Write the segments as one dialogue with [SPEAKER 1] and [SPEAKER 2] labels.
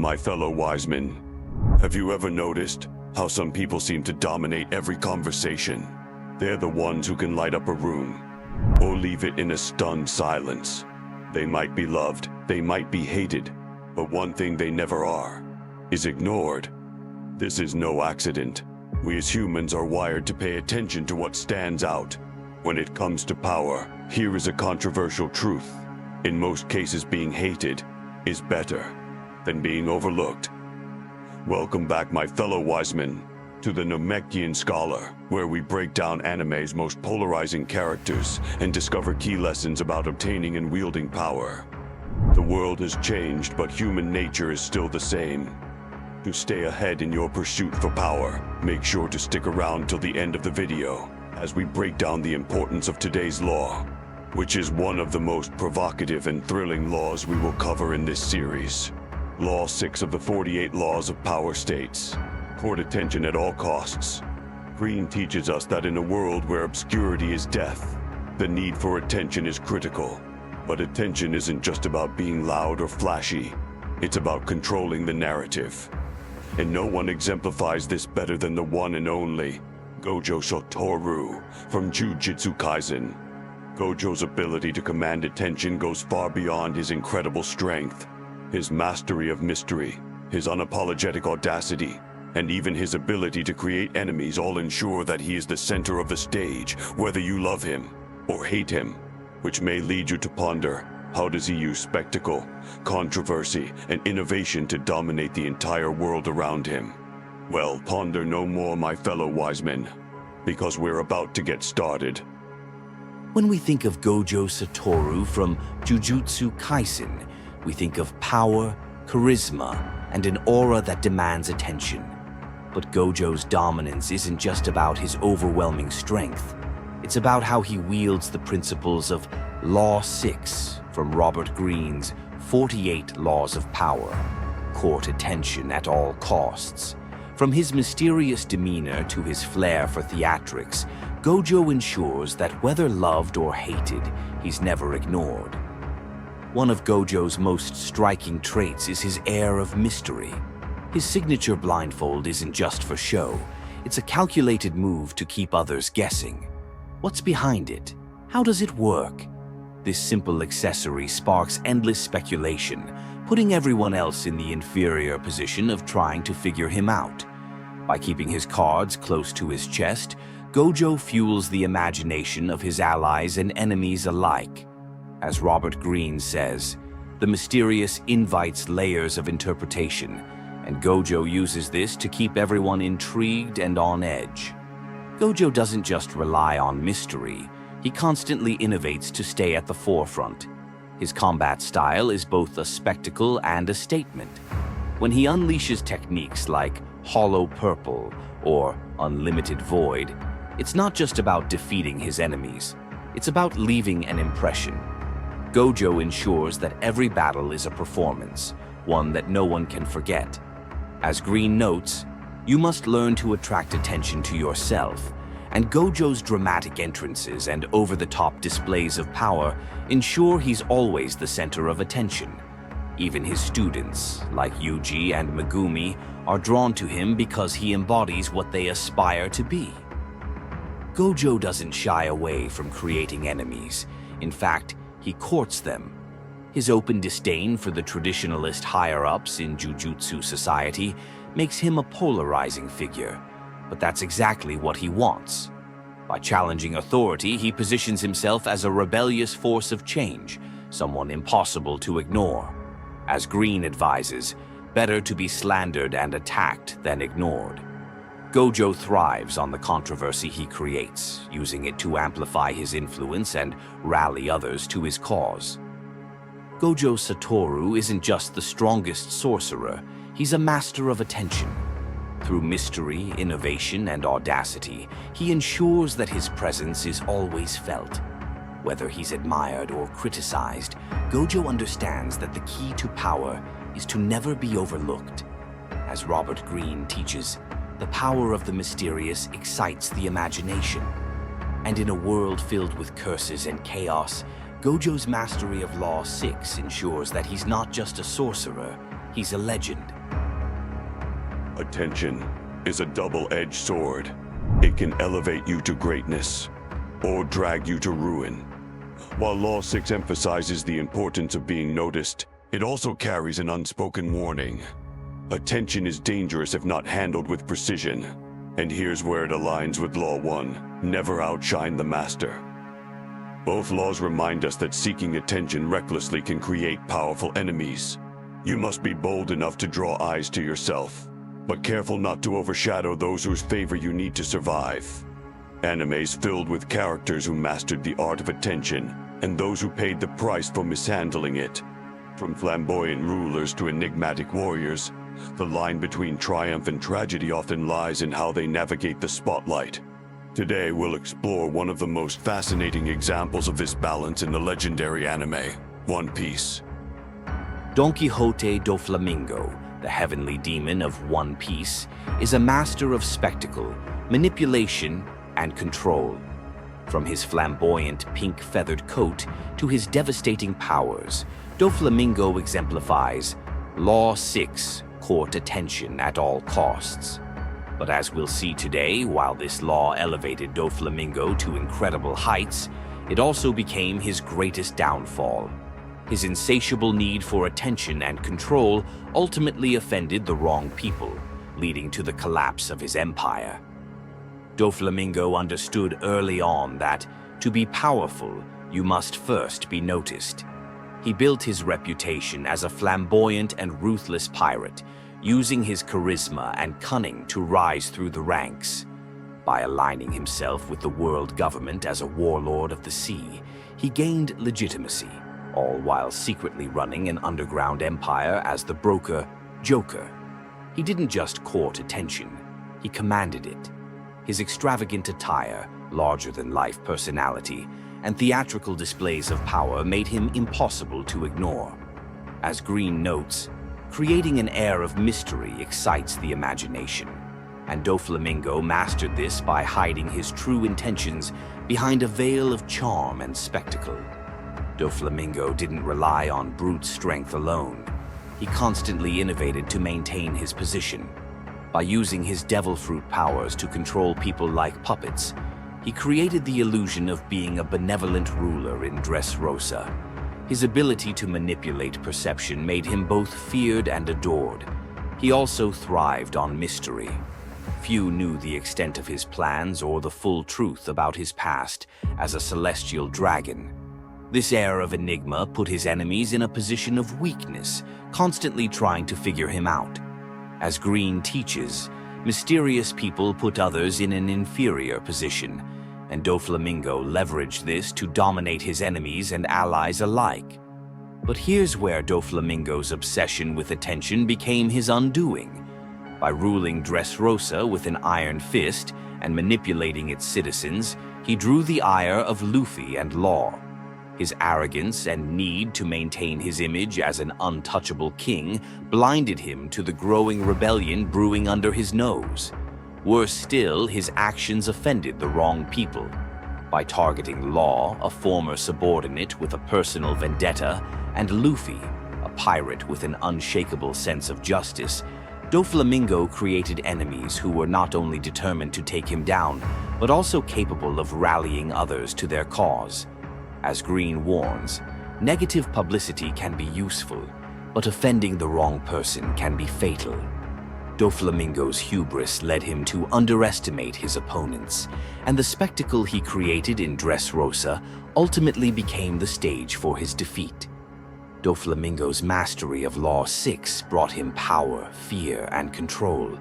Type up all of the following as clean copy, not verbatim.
[SPEAKER 1] My fellow Wisemen, have you ever noticed how some people seem to dominate every conversation? They're the ones who can light up a room, or leave it in a stunned silence. They might be loved, they might be hated, but one thing they never are is ignored. This is no accident. We as humans are wired to pay attention to what stands out. When it comes to power, here is a controversial truth. In most cases, being hated is better than being overlooked. Welcome back, my fellow Wisemen, to the Namekian Scholar, where we break down anime's most polarizing characters and discover key lessons about obtaining and wielding power. The world has changed, but human nature is still the same. To stay ahead in your pursuit for power, make sure to stick around till the end of the video as we break down the importance of today's law, which is one of the most provocative and thrilling laws we will cover in this series. Law 6 of the 48 Laws of Power states, court attention at all costs. Green teaches us that in a world where obscurity is death, the need for attention is critical. But attention isn't just about being loud or flashy. It's about controlling the narrative. And no one exemplifies this better than the one and only Gojo Satoru from Jujutsu Kaisen. Gojo's ability to command attention goes far beyond his incredible strength. His mastery of mystery, his unapologetic audacity, and even his ability to create enemies all ensure that he is the center of the stage, whether you love him or hate him, which may lead you to ponder, how does he use spectacle, controversy, and innovation to dominate the entire world around him? Well, ponder no more, my fellow Wisemen, because we're about to get started.
[SPEAKER 2] When we think of Gojo Satoru from Jujutsu Kaisen, we think of power, charisma, and an aura that demands attention. But Gojo's dominance isn't just about his overwhelming strength. It's about how he wields the principles of Law 6 from Robert Greene's 48 Laws of Power. Court attention at all costs. From his mysterious demeanor to his flair for theatrics, Gojo ensures that whether loved or hated, he's never ignored. One of Gojo's most striking traits is his air of mystery. His signature blindfold isn't just for show. It's a calculated move to keep others guessing. What's behind it? How does it work? This simple accessory sparks endless speculation, putting everyone else in the inferior position of trying to figure him out. By keeping his cards close to his chest, Gojo fuels the imagination of his allies and enemies alike. As Robert Greene says, the mysterious invites layers of interpretation, and Gojo uses this to keep everyone intrigued and on edge. Gojo doesn't just rely on mystery, he constantly innovates to stay at the forefront. His combat style is both a spectacle and a statement. When he unleashes techniques like Hollow Purple or Unlimited Void, it's not just about defeating his enemies, it's about leaving an impression. Gojo ensures that every battle is a performance, one that no one can forget. As Green notes, you must learn to attract attention to yourself, and Gojo's dramatic entrances and over-the-top displays of power ensure he's always the center of attention. Even his students, like Yuji and Megumi, are drawn to him because he embodies what they aspire to be. Gojo doesn't shy away from creating enemies. In fact, he courts them. His open disdain for the traditionalist higher-ups in Jujutsu society makes him a polarizing figure, but that's exactly what he wants. By challenging authority, he positions himself as a rebellious force of change, someone impossible to ignore. As Green advises, better to be slandered and attacked than ignored. Gojo thrives on the controversy he creates, using it to amplify his influence and rally others to his cause. Gojo Satoru isn't just the strongest sorcerer, he's a master of attention. Through mystery, innovation, and audacity, he ensures that his presence is always felt. Whether he's admired or criticized, Gojo understands that the key to power is to never be overlooked. As Robert Greene teaches, the power of the mysterious excites the imagination. And in a world filled with curses and chaos, Gojo's mastery of Law 6 ensures that he's not just a sorcerer, he's a legend.
[SPEAKER 1] Attention is a double-edged sword. It can elevate you to greatness or drag you to ruin. While Law 6 emphasizes the importance of being noticed, it also carries an unspoken warning. Attention is dangerous if not handled with precision. And here's where it aligns with Law 1, never outshine the master. Both laws remind us that seeking attention recklessly can create powerful enemies. You must be bold enough to draw eyes to yourself, but careful not to overshadow those whose favor you need to survive. Animes filled with characters who mastered the art of attention, and those who paid the price for mishandling it. From flamboyant rulers to enigmatic warriors, the line between triumph and tragedy often lies in how they navigate the spotlight. Today we'll explore one of the most fascinating examples of this balance in the legendary anime, One Piece.
[SPEAKER 2] Don Quixote do Flamingo, the heavenly demon of One Piece, is a master of spectacle, manipulation, and control. From his flamboyant pink-feathered coat to his devastating powers, Doflamingo exemplifies Law 6, court attention at all costs. But as we'll see today, while this law elevated Doflamingo to incredible heights, it also became his greatest downfall. His insatiable need for attention and control ultimately offended the wrong people, leading to the collapse of his empire. Doflamingo understood early on that, to be powerful, you must first be noticed. He built his reputation as a flamboyant and ruthless pirate, using his charisma and cunning to rise through the ranks. By aligning himself with the world government as a warlord of the sea, he gained legitimacy, all while secretly running an underground empire as the broker Joker. He didn't just court attention, he commanded it. His extravagant attire, larger-than-life personality, and theatrical displays of power made him impossible to ignore. As Green notes, creating an air of mystery excites the imagination, and Doflamingo mastered this by hiding his true intentions behind a veil of charm and spectacle. Doflamingo didn't rely on brute strength alone. He constantly innovated to maintain his position. By using his devil fruit powers to control people like puppets, he created the illusion of being a benevolent ruler in Dressrosa. His ability to manipulate perception made him both feared and adored. He also thrived on mystery. Few knew the extent of his plans or the full truth about his past as a celestial dragon. This air of enigma put his enemies in a position of weakness, constantly trying to figure him out. As Green teaches, mysterious people put others in an inferior position, and Doflamingo leveraged this to dominate his enemies and allies alike. But here's where Doflamingo's obsession with attention became his undoing. By ruling Dressrosa with an iron fist and manipulating its citizens, he drew the ire of Luffy and Law. His arrogance and need to maintain his image as an untouchable king blinded him to the growing rebellion brewing under his nose. Worse still, his actions offended the wrong people. By targeting Law, a former subordinate with a personal vendetta, and Luffy, a pirate with an unshakable sense of justice, Doflamingo created enemies who were not only determined to take him down, but also capable of rallying others to their cause. As Green warns, negative publicity can be useful, but offending the wrong person can be fatal. Doflamingo's hubris led him to underestimate his opponents, and the spectacle he created in Dressrosa ultimately became the stage for his defeat. Doflamingo's mastery of Law 6 brought him power, fear, and control,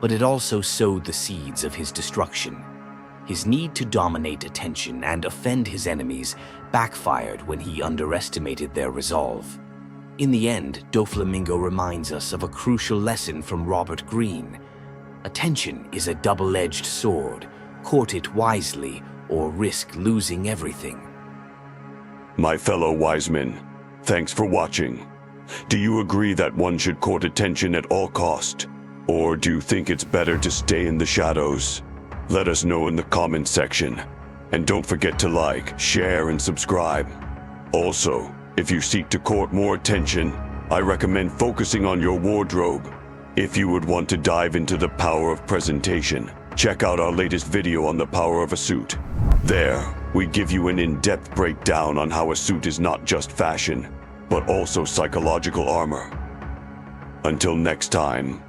[SPEAKER 2] but it also sowed the seeds of his destruction. His need to dominate attention and offend his enemies backfired when he underestimated their resolve. In the end, Doflamingo reminds us of a crucial lesson from Robert Greene. Attention is a double-edged sword. Court it wisely or risk losing everything.
[SPEAKER 1] My fellow Wisemen, thanks for watching. Do you agree that one should court attention at all cost? Or do you think it's better to stay in the shadows? Let us know in the comments section. And don't forget to like, share, and subscribe. Also, if you seek to court more attention, I recommend focusing on your wardrobe. If you would want to dive into the power of presentation, check out our latest video on the power of a suit. There, we give you an in-depth breakdown on how a suit is not just fashion, but also psychological armor. Until next time.